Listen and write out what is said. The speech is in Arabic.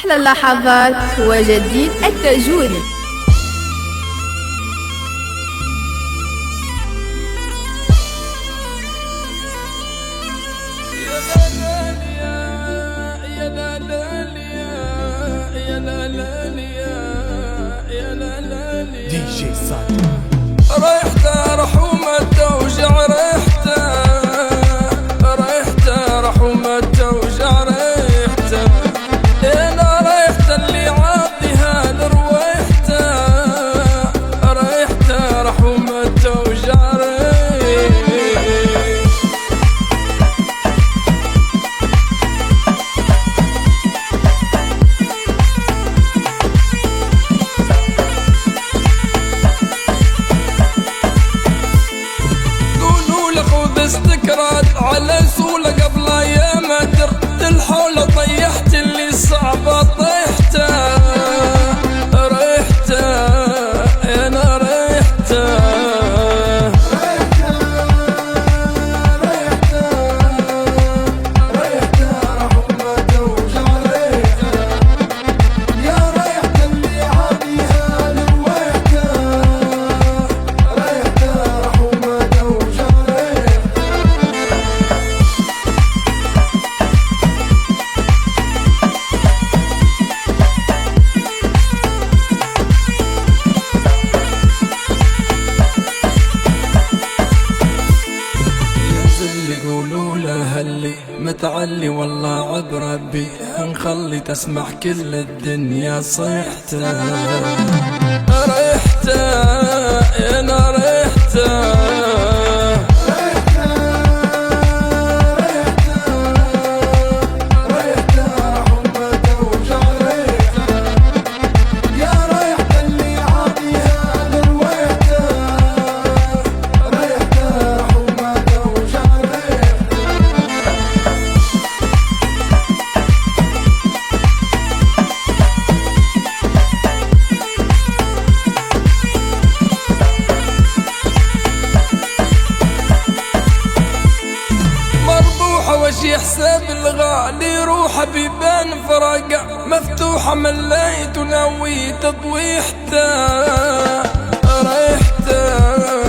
أحلى اللحظات وجديد التاجوري. دي جي صاد ريحته رحومته وجع ريحته، ريحته رحومته وجع ريحته، انا ريحته اللي عاطيها لرويحته، ريحته رحومته وجع ريحته. استكرات على سولة قبل ايام درت الحولة طيحت اللي صعبة طيحته، ريحته انا ريحته، ريحته رحمته وجع ريحته، يا ريحته اللي عاديها لرويحته، ريحته رحمته وجع ريحته. يقولوا له اللي متعلي والله عبربي نخلي تسمع كل الدنيا صيحته، ريحته انا ريحته، وش يحسب الغالي روحه بيبان فرقة مفتوحة مليت ونويت ضويحته، ريحته